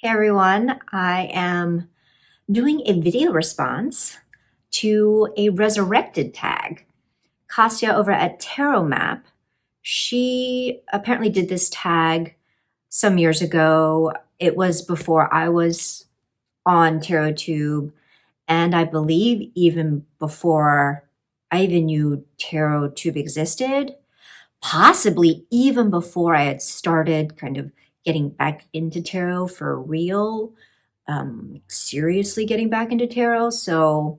Hey everyone, I am doing a video response to a resurrected tag. Kastya over at Tarot Map, she apparently did this tag some years ago. It was before I was on TarotTube, and I believe even before I even knew TarotTube existed, possibly even before I had started kind of getting back into tarot for real, seriously getting back into tarot. So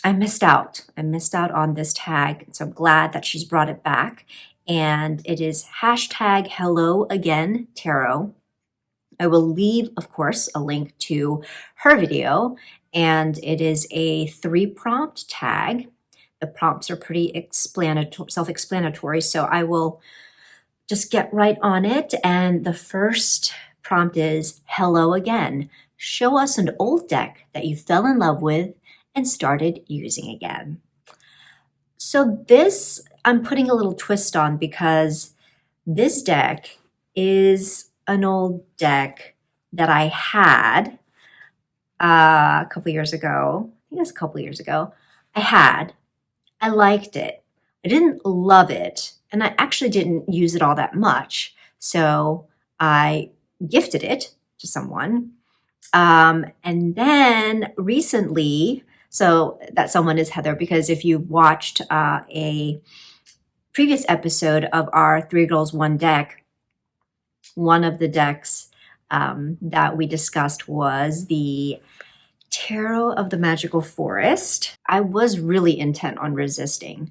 I missed out. I missed out on this tag. So I'm glad that she's brought it back. And it is hashtag hello again tarot. I will leave, of course, a link to her video, and it is a 3-prompt tag. The prompts are pretty self-explanatory, so I will just get right on it. And the first prompt is, hello again. Show us an old deck that you fell in love with and started using again. So this, I'm putting a little twist on because this deck is an old deck that I had a couple years ago. I think it was a couple years ago. I liked it. I didn't love it, and I actually didn't use it all that much. So I gifted it to someone. And then recently, so that someone is Heather, because if you watched a previous episode of our 3 Girls, 1 Deck, one of the decks that we discussed was the Tarot of the Magical Forest. I was really intent on resisting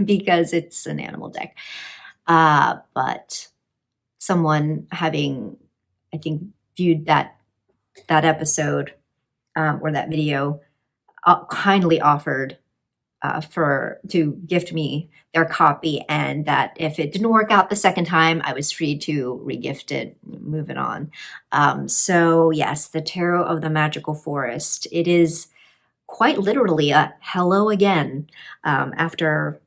because it's an animal deck. But someone having, I think, viewed that episode or that video kindly offered to gift me their copy, and that if it didn't work out the second time, I was free to regift it, move it on. So yes, the Tarot of the Magical Forest. It is quite literally a hello again after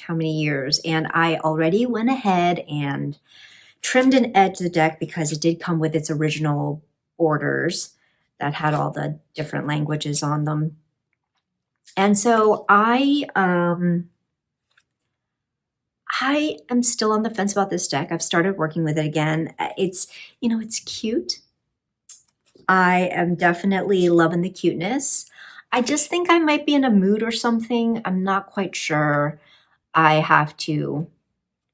how many years. And I already went ahead and trimmed and edged the deck because it did come with its original borders that had all the different languages on them. And so I am still on the fence about this deck. I've started working with it again. It's cute. I am definitely loving the cuteness. I just think I might be in a mood or something. I'm not quite sure. I have to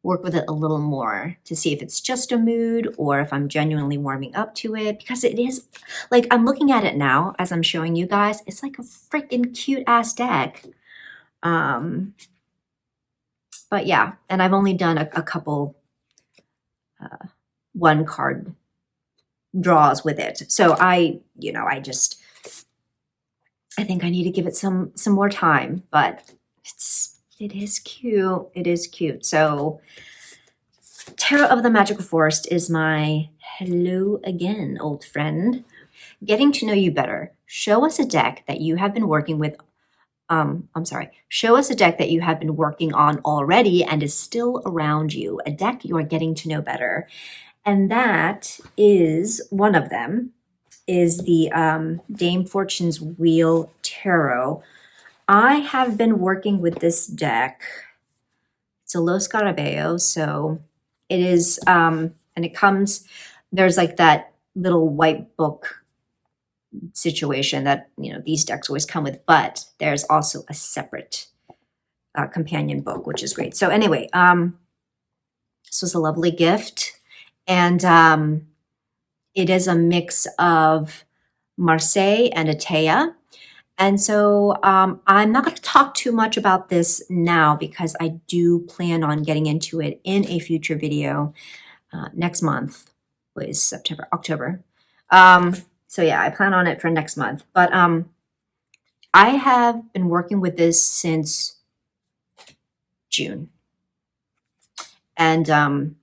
work with it a little more to see if it's just a mood or if I'm genuinely warming up to it, because it is, like, I'm looking at it now as I'm showing you guys. It's like a freaking cute ass deck. But yeah, and I've only done a couple 1 card draws with it. So I think I need to give it some more time, but it is cute. It is cute. So Tarot of the Magical Forest is my hello again, old friend. Getting to know you better. Show us a deck that you have been working with. Show us a deck that you have been working on already and is still around you. A deck you are getting to know better. And that is, one of them is the Dame Fortune's Wheel Tarot. I have been working with this deck. It's a Los Scarabeo, so it is, and it comes, there's like that little white book situation that, these decks always come with, but there's also a separate companion book, which is great. So anyway, this was a lovely gift, and it is a mix of Marseille and Atea. And so I'm not going to talk too much about this now because I do plan on getting into it in a future video next month. What is September? October. So yeah, I plan on it for next month. But I have been working with this since June. And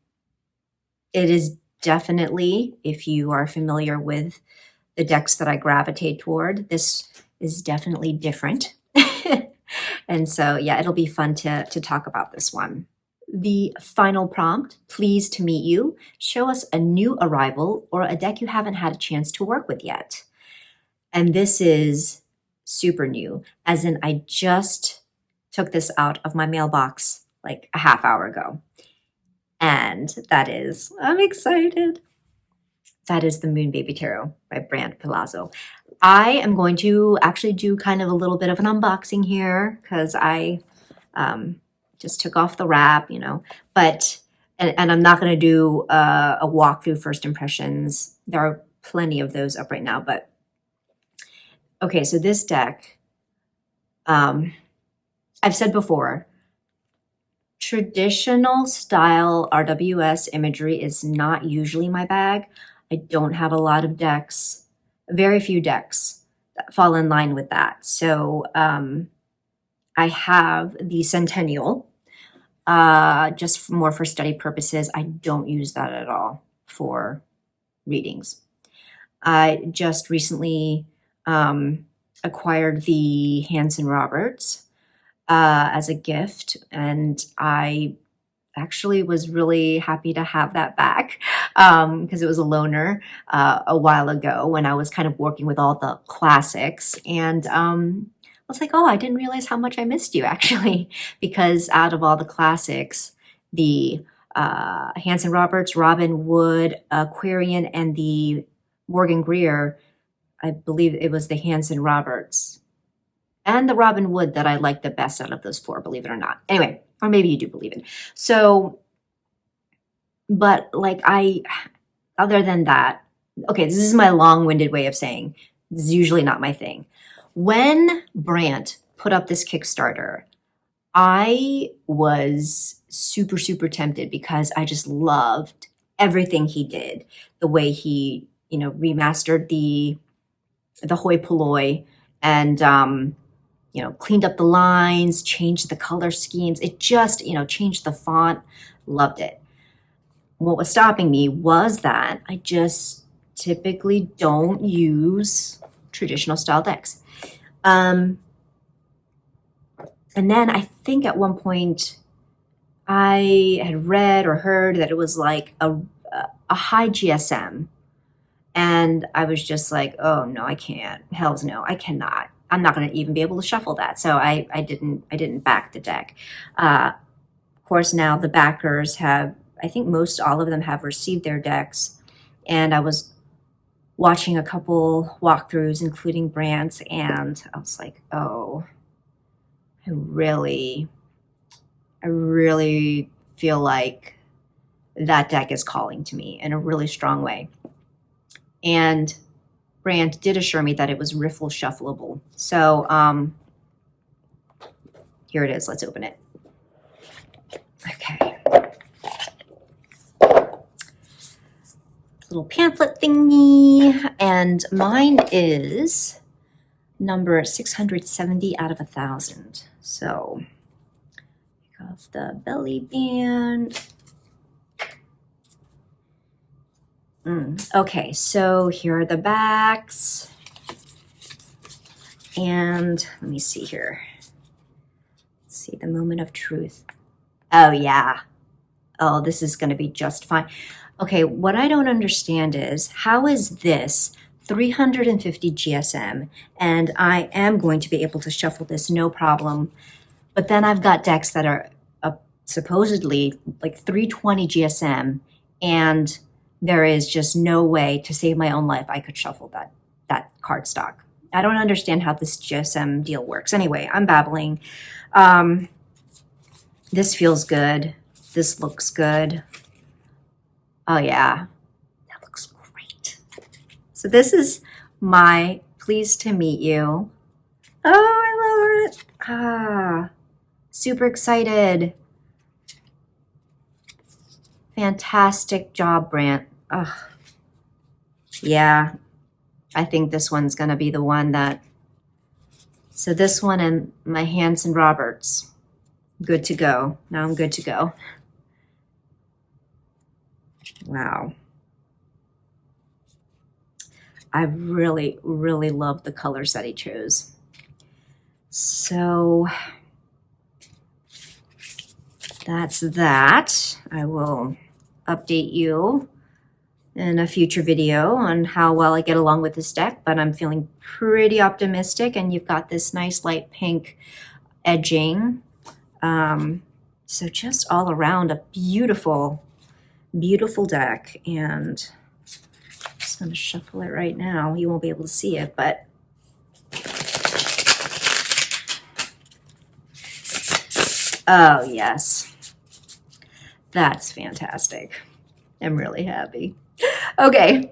it is definitely, if you are familiar with the decks that I gravitate toward, this is definitely different. And so, yeah, it'll be fun to talk about this one. The final prompt, pleased to meet you. Show us a new arrival or a deck you haven't had a chance to work with yet. And this is super new, as in I just took this out of my mailbox like a half hour ago. And that is, I'm excited. That is the Moon Baby Tarot by Brand Palazzo. I am going to actually do kind of a little bit of an unboxing here because I just took off the wrap, you know, but, and I'm not going to do a walkthrough first impressions. There are plenty of those up right now, but okay, so this deck, I've said before, traditional style RWS imagery is not usually my bag. I don't have a lot of decks, very few decks that fall in line with that. So I have the Centennial, just more for study purposes. I don't use that at all for readings. I just recently acquired the Hanson Roberts as a gift, and I actually was really happy to have that back because it was a loaner a while ago when I was kind of working with all the classics. And I was like, oh, I didn't realize how much I missed you actually, because out of all the classics, the Hanson Roberts, Robin Wood, Aquarian, and the Morgan Greer, I believe it was the Hanson Roberts and the Robin Wood that I liked the best out of those four, believe it or not. Anyway, or maybe you do believe it. So, but like other than that, okay, this is my long-winded way of saying this is usually not my thing. When Brant put up this Kickstarter, I was super, super tempted because I just loved everything he did. The way he, you know, remastered the hoi polloi and, you know, cleaned up the lines, changed the color schemes. It just, you know, changed the font. Loved it. What was stopping me was that I just typically don't use traditional style decks. And then I think at one point I had read or heard that it was like a high GSM. And I was just like, oh no, I can't. Hells no, I cannot. I'm not going to even be able to shuffle that. So I didn't back the deck. Of course, now the backers have, I think most all of them have received their decks. And I was watching a couple walkthroughs, including Brandt's, and I was like, oh, I really feel like that deck is calling to me in a really strong way. And Brandt did assure me that it was riffle shuffleable. So here it is. Let's open it. Okay. Little pamphlet thingy. And mine is number 670 out of 1,000. So take off the belly band. Okay, so here are the backs. And let me see here. Let's see, the moment of truth. Oh, yeah. Oh, this is going to be just fine. Okay, what I don't understand is, how is this 350 GSM, and I am going to be able to shuffle this no problem, but then I've got decks that are supposedly like 320 GSM, and there is just no way to save my own life I could shuffle that card stock. I don't understand how this GSM deal works. Anyway, I'm babbling. This feels good. This looks good. Oh yeah, that looks great. So this is my pleased to meet you. Oh, I love it. Ah, super excited. Fantastic job, Brant. Ugh. Yeah, I think this one's going to be the one that... So this one and my Hanson Roberts. Good to go. Now I'm good to go. Wow. I really, really love the colors that he chose. So that's that. I will update you in a future video on how well I get along with this deck, but I'm feeling pretty optimistic, and you've got this nice light pink edging. So just all around a beautiful, beautiful deck. And I'm just going to shuffle it right now. You won't be able to see it, but oh yes, that's fantastic. I'm really happy. Okay,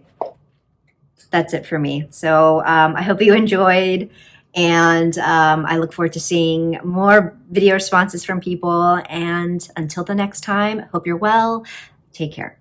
that's it for me. So I hope you enjoyed, and I look forward to seeing more video responses from people. And until the next time, hope you're well. Take care.